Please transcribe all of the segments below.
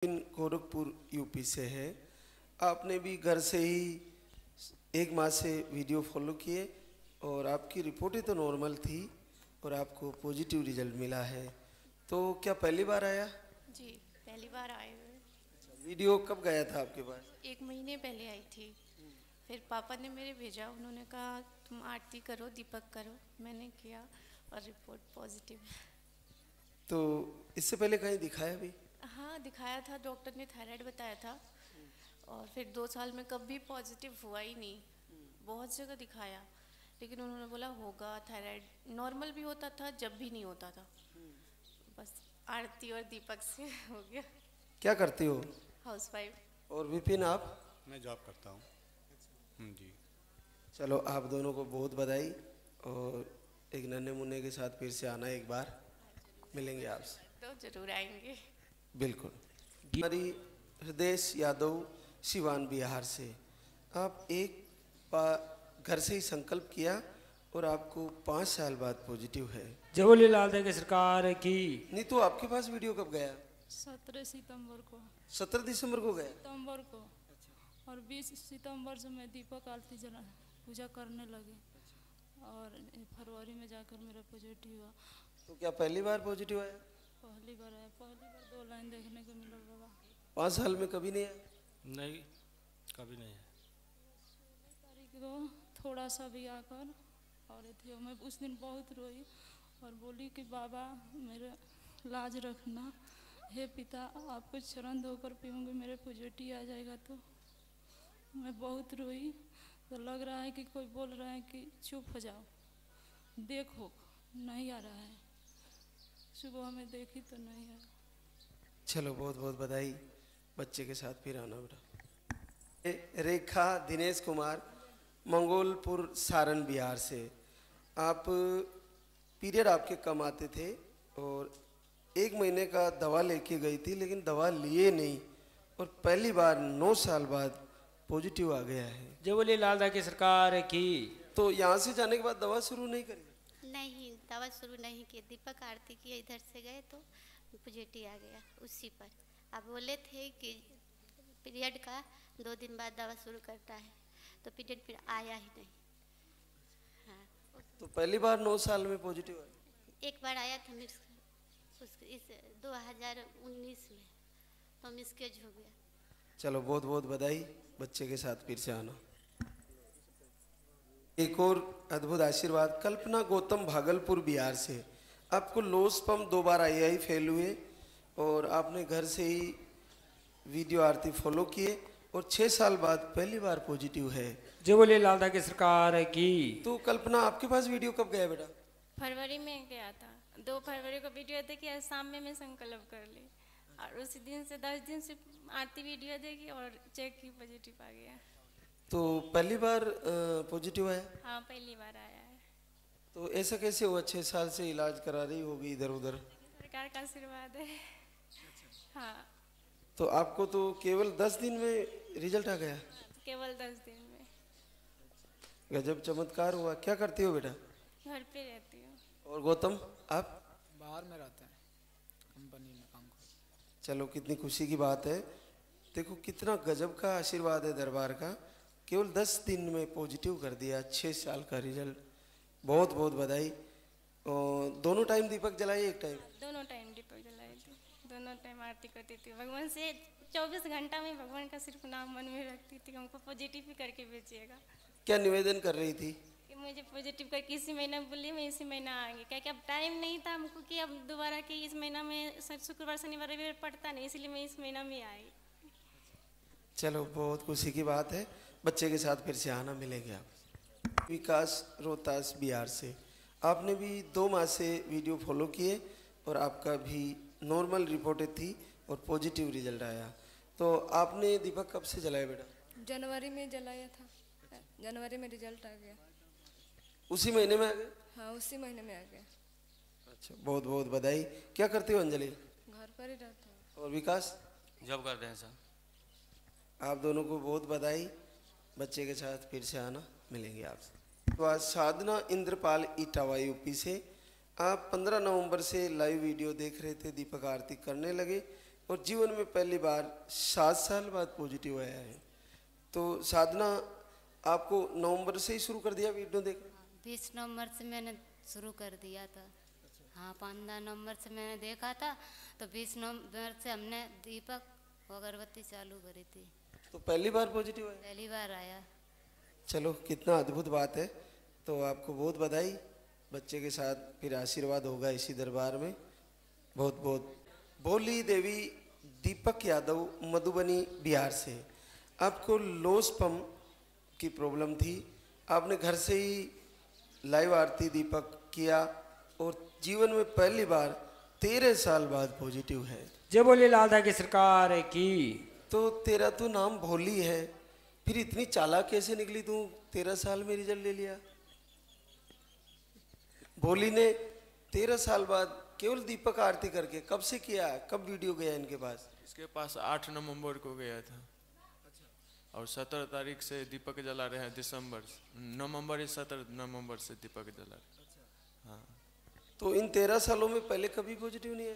इन Gorakhpur UP से है। आपने भी घर से ही 1 माह से वीडियो फॉलो किए और आपकी रिपोर्टें तो नॉर्मल थी और आपको पॉजिटिव रिजल्ट मिला है। तो क्या पहली बार आया? जी, पहली बार आए हुए। वीडियो कब गया था आपके पास? 1 महीने पहले आई थी। फिर पापा ने मेरे भेजा, उन्होंने कहा तुम आरती करो, दीपक करो। मैंने किया और रिपोर्ट पॉजिटिव। तो इससे पहले कहीं दिखाया भी? हाँ, दिखाया था, डॉक्टर ने थायराइड बताया था। और फिर 2 साल में कभी पॉजिटिव हुआ ही नहीं। बहुत जगह दिखाया, लेकिन उन्होंने बोला होगा थायराइड। नॉर्मल भी होता था, जब भी नहीं होता था। बस आरती और दीपक से हो गया। क्या करती हो? हाउसवाइफ। और विपिन आप? मैं जॉब करता हूँ। जी। चलो आप दोनों को बहुत बधाई और एक नन्हे मुन्ने के साथ फिर से आना, एक बार मिलेंगे आपसे। तो जरूर आएंगे। बिल्कुल। हमारी हृदय यादव सिवान बिहार से। आप एक बार घर से ही संकल्प किया और आपको 5 साल बाद पॉजिटिव है। जय लाल की सरकार की। नहीं तो आपके पास वीडियो कब गया? 17 सितंबर को। 17 दिसंबर को गया? सितंबर को। और 20 सितंबर से मैं दीपक आरती जला पूजा करने लगी और फरवरी में जाकर मेरा पॉजिटिव हुआ। तो क्या पहली बार पॉजिटिव आया? पहली बार आया। पहली बार 2 लाइन देखने को मिला बाबा। 5 साल में कभी नहीं आया? नहीं, कभी नहीं है। 16 तारीख को थोड़ा सा भी आकर और थे, मैं उस दिन बहुत रोई और बोली कि बाबा मेरा लाज रखना, हे पिता आपको चरण धोकर पीऊँगी, मेरे पॉजिटिव आ जाएगा। तो मैं बहुत रोई। तो लग रहा है कि कोई बोल रहा है कि चुप हो जाओ, देखो नहीं आ रहा है। सुबह में देखी तो नहीं है। चलो बहुत बहुत बधाई। बच्चे के साथ फिर आना बेटा। रेखा दिनेश कुमार, मंगोलपुर सारण बिहार से। आप पीरियड आपके कम आते थे और 1 महीने का दवा लेके गई थी, लेकिन दवा लिए नहीं और पहली बार 9 साल बाद पॉजिटिव आ गया है। जय लाल की सरकार की। तो यहाँ से जाने के बाद दवा शुरू नहीं करी? नहीं, दवा शुरू नहीं की। दीपक आरती की इधर से गए तो पॉजिटिव आ गया उसी पर। आप बोले थे कि पीरियड का 2 दिन बाद दवा शुरू करता है, तो पीरियड फिर आया ही नहीं। हाँ, तो पहली बार 9 साल में पॉजिटिव आया? एक बार आया था इस 2019 में, तो मिसकेज हो गया। चलो बहुत बहुत बधाई। बच्चे के साथ फिर से आना। एक और अद्भुत आशीर्वाद। कल्पना गौतम भागलपुर बिहार से। आपको लोस पंप 2 बार आई फेल हुए और आपने घर से ही वीडियो आरती फॉलो किए और 6 साल बाद पहली बार पॉजिटिव है। जय लाल की सरकार की। तो कल्पना आपके पास वीडियो कब गया बेटा? फरवरी में गया था। 2 फरवरी को वीडियो देखी और शाम में मैं संकल्प कर ली और उसी दिन से 10 दिन से आरती वीडियो देखी और चेक की, पॉजिटिव आ गया। तो पहली बार पॉजिटिव आया? हाँ, पहली बार आया है। तो ऐसा कैसे हुआ? 6 साल से इलाज करा रही होगी इधर उधर। सरकार का आशीर्वाद है। हाँ। तो आपको तो केवल 10 दिन में रिजल्ट आ गया? केवल 10 दिन में। गजब चमत्कार हुआ। क्या करती हो बेटा? घर पे रहती हूँ। और गौतम आप? बाहर में रहते हैं, कंपनी में काम करते हैं। चलो कितनी खुशी की बात है। देखो कितना गजब का आशीर्वाद है दरबार का। केवल 10 दिन में पॉजिटिव कर दिया, 6 साल का रिजल्ट। बहुत बहुत बधाई। और दोनों टाइम दीपक जलाई? एक टाइम? दोनों टाइम दीपक जलाई थी, दोनों टाइम आरती करती थी। भगवान से 24 घंटा में भगवान का सिर्फ नाम मन में रखती थी, हमको पॉजिटिव ही करके भेजिएगा। क्या निवेदन कर रही थी? कि मुझे पॉजिटिव करके इसी महीना बोलिए, मैं इसी महीना आएंगे। क्या कि अब टाइम नहीं था हमको कि अब दोबारा कि इस महीना में शुक्रवार शनिवार रविवार पड़ता नहीं, इसलिए मैं इस महीना में आई। चलो बहुत खुशी की बात है। बच्चे के साथ फिर से आना, मिलेंगे आप। विकास रोहतास बिहार से। आपने भी 2 माह से वीडियो फॉलो किए और आपका भी नॉर्मल रिपोर्टें थी और पॉजिटिव रिजल्ट आया। तो आपने दीपक कब से जलाया बेटा? जनवरी में जलाया था। जनवरी में रिजल्ट आ गया। उसी महीने में आ गया? हाँ, उसी महीने में आ गया। अच्छा, बहुत बहुत बधाई। क्या करती हो अंजलि? घर पर ही रहता हूँ। और विकास? जॉब करते हैं सर। आप दोनों को बहुत बधाई। बच्चे के साथ फिर से आना, मिलेंगे आपसे। तो आज साधना इंद्रपाल इटावा यूपी से। आप 15 नवंबर से लाइव वीडियो देख रहे थे, दीपक आरती करने लगे और जीवन में पहली बार 7 साल बाद पॉजिटिव आया है। तो साधना आपको नवंबर से ही शुरू कर दिया वीडियो देखना? 20 नवंबर से मैंने शुरू कर दिया था। हाँ, 15 नवंबर से मैंने देखा था, तो 20 नवंबर से हमने दीपक अगरबत्ती चालू करी थी। तो पहली बार पॉजिटिव आया? पहली बार आया। चलो, कितना अद्भुत बात है। तो आपको बहुत बधाई। बच्चे के साथ फिर आशीर्वाद होगा इसी दरबार में। बहुत बहुत। भोली देवी दीपक यादव, मधुबनी बिहार से। आपको लोस्पम की प्रॉब्लम थी, आपने घर से ही लाइव आरती दीपक किया और जीवन में पहली बार 13 साल बाद पॉजिटिव है। जय बोले लालदा की सरकार की। तो तेरा तो नाम भोली है, फिर इतनी चालाक कैसे निकली तू? 13 साल में रिजल्ट ले लिया। भोली ने 13 साल बाद केवल दीपक आरती करके, कब से किया, कब वीडियो गया इनके पास? इसके पास 8 नवंबर को गया था। और 17 तारीख से दीपक जला रहे हैं, दिसंबर नवंबर 17 नवंबर से दीपक जला रहे। हाँ। तो इन 13 सालों में पहले कभी पॉजिटिव नहीं है?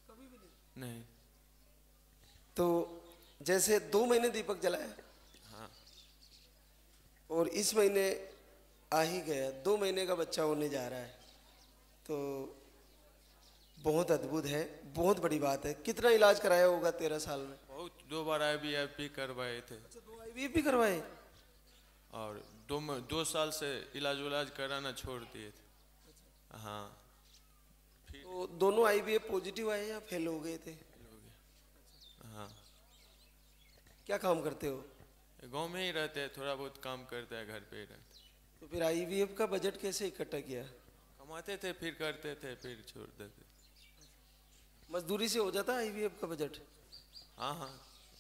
कभी भी नहीं। तो जैसे 2 महीने दीपक जलाया, हाँ, और इस महीने आ ही गया, 2 महीने का बच्चा होने जा रहा है। तो बहुत अद्भुत है, बहुत बड़ी बात है। कितना इलाज कराया होगा 13 साल में? बहुत, 2 बार IVF भी करवाए थे। अच्छा, 2 IVF भी करवाए? और 2 साल से इलाज कराना छोड़ दिए थे। हाँ। तो दोनों IVF पॉजिटिव आए या फेल हो गए थे? हाँ। क्या काम करते हो? गांव में ही रहते हैं, थोड़ा बहुत काम करते हैं, घर पे ही रहते। तो फिर IVF का बजट कैसे इकट्ठा किया? कमाते थे, फिर करते थे, फिर छोड़ देते। मजदूरी से हो जाता IVF का बजट? हाँ हाँ,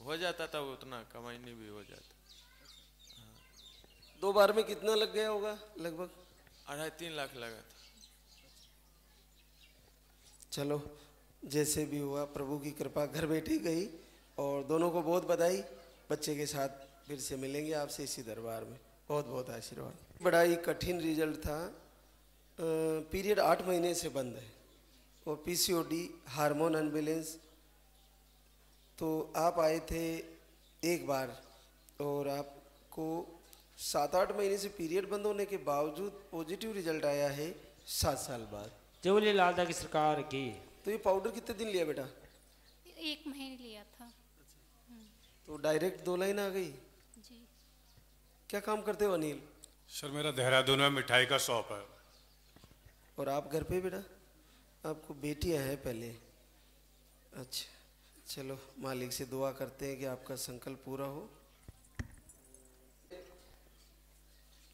हो जाता था, उतना कमाई नहीं भी हो जाता। 2 बार में कितना लग गया होगा लगभग? 2.5-3 लाख लगा था। चलो, जैसे भी हुआ प्रभु की कृपा घर बैठी गई। और दोनों को बहुत बधाई। बच्चे के साथ फिर से मिलेंगे आपसे इसी दरबार में। बहुत बहुत आशीर्वाद। बड़ा ही कठिन रिजल्ट था। पीरियड 8 महीने से बंद है और PCOD, हार्मोन अनबैलेंस। तो आप आए थे एक बार और आपको 7-8 महीने से पीरियड बंद होने के बावजूद पॉजिटिव रिजल्ट आया है 7 साल बाद। जय बोले लालदा की सरकार की। तो ये पाउडर कितने दिन लिया बेटा? 1 महीने लिया था। तो डायरेक्ट 2 लाइन आ गई जी। क्या काम करते हो अनिल? सर मेरा देहरादून में मिठाई का शॉप है। और आप घर पे बेटा? आपको बेटियां हैं पहले? अच्छा, चलो मालिक से दुआ करते हैं कि आपका संकल्प पूरा हो।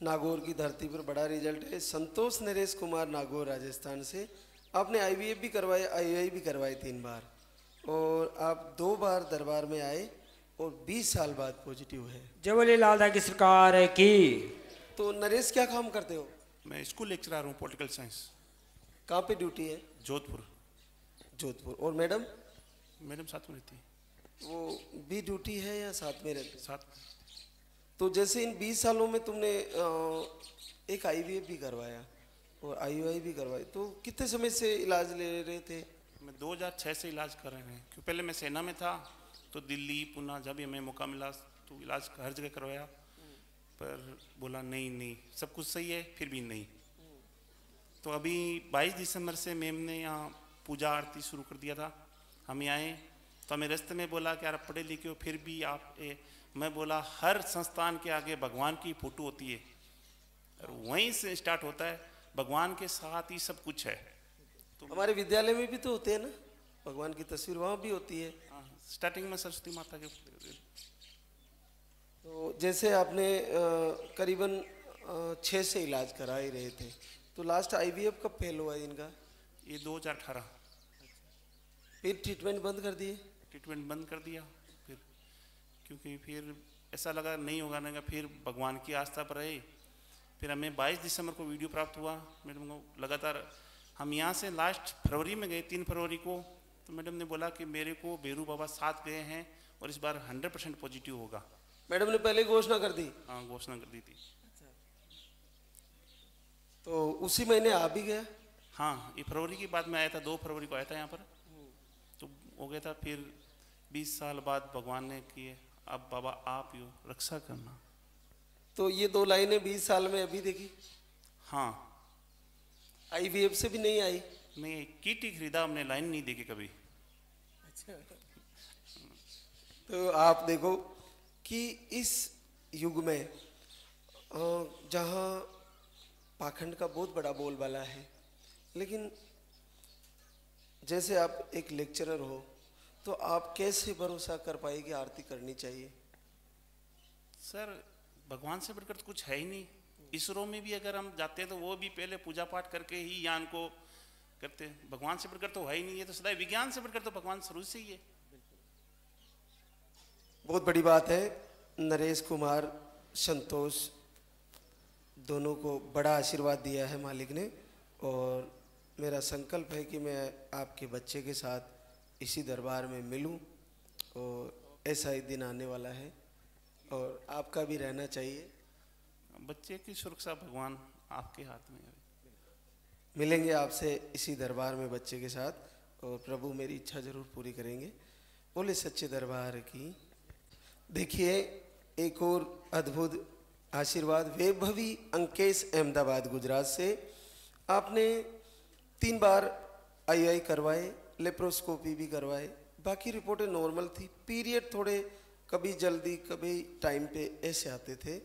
नागौर की धरती पर बड़ा रिजल्ट है। संतोष नरेश कुमार, नागौर राजस्थान से। आपने IVF भी करवाए, IUI भी करवाए 3 बार, और आप 2 बार दरबार में आए और 20 साल बाद पॉजिटिव है। जय बोले लालदा की सरकार की। तो नरेश क्या काम करते हो? मैं स्कूल लेक्चरर हूँ, पॉलिटिकल साइंस। कहाँ पे ड्यूटी है? जोधपुर। जोधपुर। और मैडम? मैडम साथ में रहती है। वो भी ड्यूटी है या साथ में रहती? साथ में। तो जैसे इन 20 सालों में तुमने एक IVF भी करवाया और IUI भी करवाई, तो कितने समय से इलाज ले रहे थे? मैं 2006 से इलाज कर रहे हैं, क्योंकि पहले मैं सेना में था, तो दिल्ली, पुणे, जब भी हमें मौका मिला तो इलाज हर जगह करवाया, पर बोला नहीं सब कुछ सही है, फिर भी नहीं। तो अभी 22 दिसंबर से मैम ने यहाँ पूजा आरती शुरू कर दिया था। हम यहाँ आए तो हमें रास्ते में बोला कि यार पढ़े लिखे हो फिर भी आप मैं बोला हर संस्थान के आगे भगवान की फोटो होती है और वहीं से स्टार्ट होता है, भगवान के साथ ही सब कुछ है। तो हमारे विद्यालय में भी तो होते हैं ना भगवान की तस्वीर, वहाँ भी होती है। स्टार्टिंग में सरस्वती माता के। तो जैसे आपने करीबन 6 से इलाज करा ही रहे थे, तो लास्ट IVF कब फेल हुआ इनका? ये 2018। फिर ट्रीटमेंट बंद कर दिए? ट्रीटमेंट बंद कर दिया फिर, क्योंकि फिर ऐसा लगा नहीं होगा ना, फिर भगवान की आस्था पर रहे। फिर हमें 22 दिसंबर को वीडियो प्राप्त हुआ मैडम को। लगातार हम यहाँ से लास्ट फरवरी में गए, 3 फरवरी को, तो मैडम ने बोला कि मेरे को बेरू बाबा साथ गए हैं और इस बार 100% पॉजिटिव होगा। मैडम ने पहले घोषणा कर दी? हाँ, घोषणा कर दी थी। तो उसी महीने आ भी गया? हाँ, ये फरवरी की बात में आया था, 2 फरवरी को आया था यहाँ पर। तो हो गया था। फिर 20 साल बाद भगवान ने किए, अब बाबा आप ही हो, रक्षा करना। तो ये 2 लाइनें 20 साल में अभी देखी? हाँ। IVF से भी नहीं आई? नहीं, किट ही खरीदा हमने, लाइन नहीं देखी कभी। अच्छा। तो आप देखो कि इस युग में जहाँ पाखंड का बहुत बड़ा बोलबाला है, लेकिन जैसे आप एक लेक्चरर हो तो आप कैसे भरोसा कर पाए कि आरती करनी चाहिए? सर भगवान से बढ़कर तो कुछ है ही नहीं। इसरो में भी अगर हम जाते हैं तो वो भी पहले पूजा पाठ करके ही यान को करते हैं। भगवान से बढ़कर तो है ही नहीं। ये तो सदा विज्ञान से बढ़कर तो भगवान शुरू से ही है। बहुत बड़ी बात है। नरेश कुमार, संतोष दोनों को बड़ा आशीर्वाद दिया है मालिक ने, और मेरा संकल्प है कि मैं आपके बच्चे के साथ इसी दरबार में मिलूं, और ऐसा ही दिन आने वाला है और आपका भी रहना चाहिए। बच्चे की सुरक्षा भगवान आपके हाथ में है। मिलेंगे आपसे इसी दरबार में बच्चे के साथ, और प्रभु मेरी इच्छा जरूर पूरी करेंगे। बोले सच्चे दरबार की। देखिए एक और अद्भुत आशीर्वाद। वैभवी अंकेश, अहमदाबाद गुजरात से। आपने 3 बार IUI करवाए, लेप्रोस्कोपी भी करवाए, बाकी रिपोर्टें नॉर्मल थी। पीरियड थोड़े कभी जल्दी कभी टाइम पे ऐसे आते थे,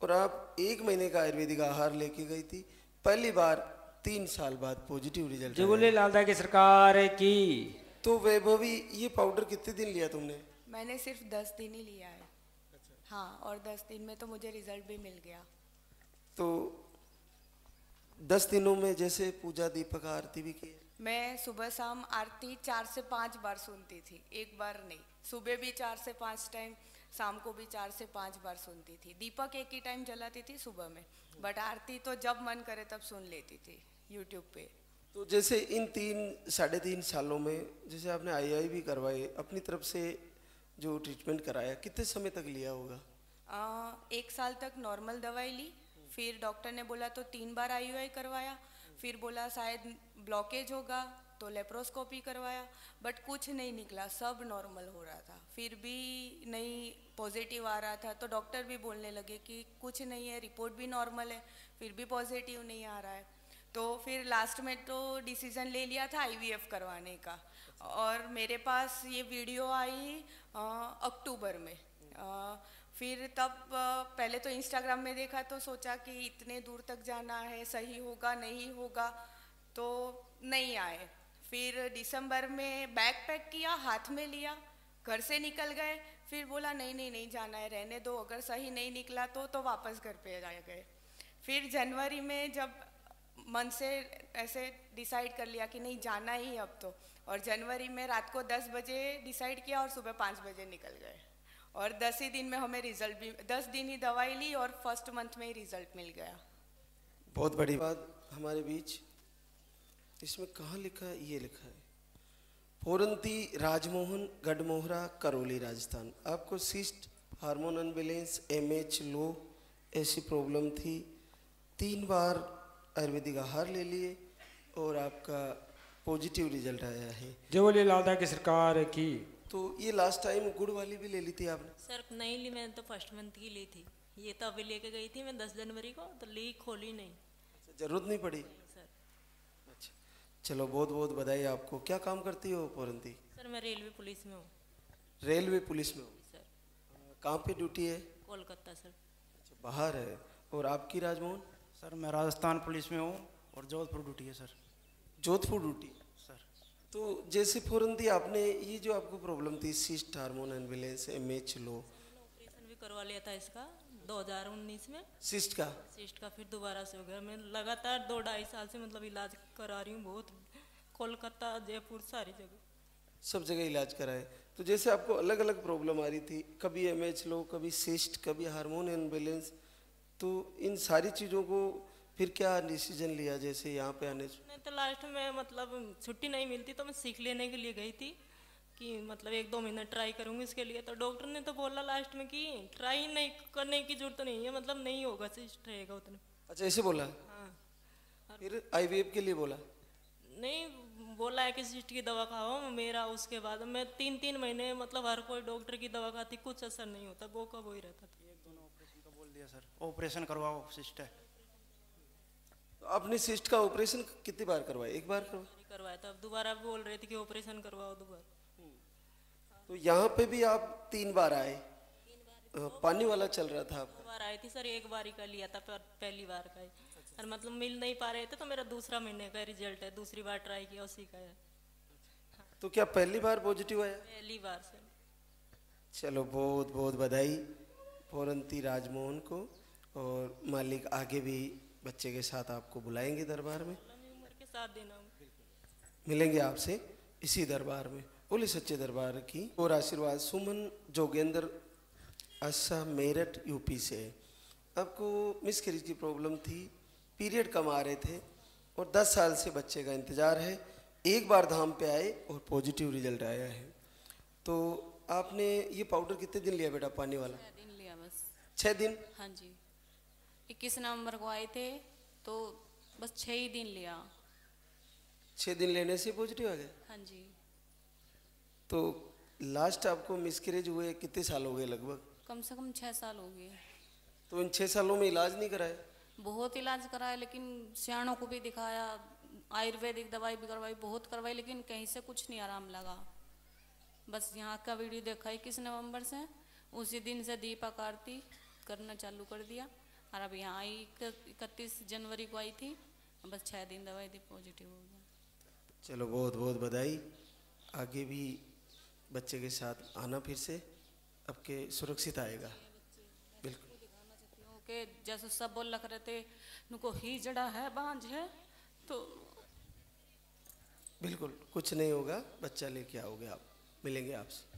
और आप 1 महीने का आयुर्वेदिक आहार लेके गई थी। पहली बार 3 साल बाद पॉजिटिव रिजल्ट। जो बोले लालदा की सरकार की। तो वैभवी ये पाउडर कितने दिन लिया तुमने? मैंने सिर्फ 10 दिन ही लिया है। हाँ, और 10 दिन में तो मुझे रिजल्ट भी मिल गया। तो 10 दिनों में जैसे पूजा, दीपक, आरती भी की? मैं सुबह शाम आरती 4 से 5 बार सुनती थी, एक बार नहीं। सुबह भी 4 से 5 टाइम, शाम को भी 4 से 5 बार सुनती थी। दीपक एक ही टाइम जलाती थी सुबह में, बट आरती तो जब मन करे तब सुन लेती थी यूट्यूब पे। तो जैसे इन 3-3.5 सालों में जैसे आपने IUI भी करवाए, अपनी तरफ से जो ट्रीटमेंट कराया, कितने समय तक लिया होगा? 1 साल तक नॉर्मल दवाई ली, फिर डॉक्टर ने बोला तो 3 बार IUI करवाया, फिर बोला शायद ब्लॉकेज होगा तो लेप्रोस्कोपी करवाया, बट कुछ नहीं निकला, सब नॉर्मल हो रहा था। फिर भी नहीं पॉजिटिव आ रहा था, तो डॉक्टर भी बोलने लगे कि कुछ नहीं है, रिपोर्ट भी नॉर्मल है, फिर भी पॉजिटिव नहीं आ रहा है। तो फिर लास्ट में तो डिसीज़न ले लिया था IVF करवाने का, और मेरे पास ये वीडियो आई अक्टूबर में। फिर तब पहले तो इंस्टाग्राम में देखा तो सोचा कि इतने दूर तक जाना है, सही होगा नहीं होगा, तो नहीं आए। फिर दिसंबर में बैग पैक किया, हाथ में लिया, घर से निकल गए। फिर बोला नहीं नहीं नहीं जाना है, रहने दो, अगर सही नहीं निकला तो वापस घर पे आ गए। फिर जनवरी में जब मन से ऐसे डिसाइड कर लिया कि नहीं जाना ही अब तो, और जनवरी में रात को 10 बजे डिसाइड किया और सुबह 5 बजे निकल गए, और 10 ही दिन में हमें रिजल्ट भी, 10 दिन ही दवाई ली और फर्स्ट मंथ में ही रिजल्ट मिल गया। बहुत बड़ी बात हमारे बीच। इसमें कहाँ लिखा है? ये लिखा है फोरंती राजमोहन, गढ़मोहरा, करौली, राजस्थान। आपको सिस्ट, हार्मोन अनबैलेंस, MH लो ऐसी प्रॉब्लम थी। 3 बार आयुर्वेदिक आहार ले लिए और आपका पॉजिटिव रिजल्ट आया है। जो बोले लालदा की सरकार की। तो ये लास्ट टाइम गुड़ वाली भी ले ली थी आपने? सर नहीं ली, मैंने तो फर्स्ट मंथ की ली थी। ये तो अभी लेके गई थी मैं 10 जनवरी को, तो ली, खोली नहीं। जरूरत नहीं पड़ी? सर। अच्छा, चलो बहुत बहुत बधाई आपको। क्या काम करती हो फोरंती? सर मैं रेलवे पुलिस में हूँ। रेलवे पुलिस में हो? सर। कहाँ पे ड्यूटी है? कोलकाता सर। अच्छा, बाहर है। और आपकी राजमोहन? सर मैं राजस्थान पुलिस में हूँ और जोधपुर ड्यूटी है सर। Jodhpur duty sir. तो जैसे फोरंती आपने ये जो आपको प्रॉब्लम थी, सिस्ट, हार्मोन अनबैलेंस, MH लो, ऑपरेशन भी करवा लिया था इसका 2019 में। सिस्ट का? सिस्ट का फिर दोबारा से हो गया। मैं लगातार 2-2.5 साल से मतलब इलाज करा रही हूँ, बहुत, कोलकाता, जयपुर, सारी जगह, सब जगह इलाज कराए। तो जैसे आपको अलग अलग प्रॉब्लम आ रही थी, कभी MH लो, कभी सिस्ट, कभी हार्मोन अनबैलेंस, तो इन सारी चीज़ों को फिर क्या डिसीजन लिया जैसे यहाँ पे आने से? मैं तो लास्ट में मतलब छुट्टी नहीं मिलती तो मैं सीख लेने के लिए गई थी कि मतलब 1-2 महीने ट्राई करूँगी इसके लिए। तो डॉक्टर ने तो बोला लास्ट में कि ट्राई नहीं करने की जरूरत नहीं है, मतलब नहीं होगा, सिस्ट रहेगा उतने। अच्छा, ऐसे बोला? हाँ। फिर IVF के लिए बोला? नहीं बोला है कि सिस्ट की दवा खाओ मेरा। उसके बाद मैं 3-3 महीने मतलब हर कोई डॉक्टर की दवा खाती, कुछ असर नहीं होता, वो का वो ही रहता था। एक दोनों ऑपरेशन का बोल दिया सर, ऑपरेशन करवाओ, सिस्ट है। तो आपने सिस्ट का ऑपरेशन कितनी बार करवाया? एक बार करवाया था, अब दोबारा बोल रहे थे कि ऑपरेशन करवाओ दोबारा। तो यहाँ पे भी आप 3 बार आए, पानी वाला चल रहा था? 2 बार आई थी सर, 1 बार ही का लिया था, पर पहली बार का ही। और मतलब मिल नहीं पा रहे थे तो मेरा दूसरा महीने का रिजल्ट है, दूसरी बार ट्राई किया उसी का है। तो क्या पहली बार पॉजिटिव आया? पहली बार से। चलो बहुत बहुत बधाई फौरंती राजमोहन को, और मालिक आगे भी बच्चे के साथ आपको बुलाएंगे दरबार में, उम्र के साथ देना, मिलेंगे आपसे इसी दरबार में। बोले सच्चे दरबार की और आशीर्वाद। सुमन जोगेंद्र अस्सा मेरठ यूपी से। आपको मिसकैरेज की प्रॉब्लम थी, पीरियड कम आ रहे थे और 10 साल से बच्चे का इंतज़ार है। एक बार धाम पे आए और पॉजिटिव रिजल्ट आया है। तो आपने ये पाउडर कितने दिन लिया बेटा, पानी वाला? 6 दिन लिया बस। 6 दिन? हाँ जी, 21 नवंबर को आए थे तो बस 6 ही दिन लिया। 6 दिन लेने से पॉजिटिव आ गया? हाँ जी। तो लास्ट आपको मिसकैरेज हुए कितने साल हो गए लगभग? कम से कम 6 साल हो गए। तो इन 6 सालों में इलाज नहीं कराया? बहुत इलाज कराया, लेकिन सियाणों को भी दिखाया, आयुर्वेदिक दवाई भी करवाई, बहुत करवाई, लेकिन कहीं से कुछ नहीं आराम लगा। बस यहाँ का वीडियो देखा 21 नवंबर से, उसी दिन से दीपक आरती करना चालू कर दिया। और अब यहाँ आई 31 जनवरी को आई थी, बस 6 दिन दवाई दी, पॉजिटिव हो गया। चलो बहुत बहुत बधाई। आगे भी बच्चे के साथ आना फिर से, आपके सुरक्षित आएगा। बिल्कुल कि जैसे सब बोल लग रहे थे नुको ही जड़ा है, बांझ है, तो बिल्कुल कुछ नहीं होगा, बच्चा लेके आओगे आप, मिलेंगे आपसे।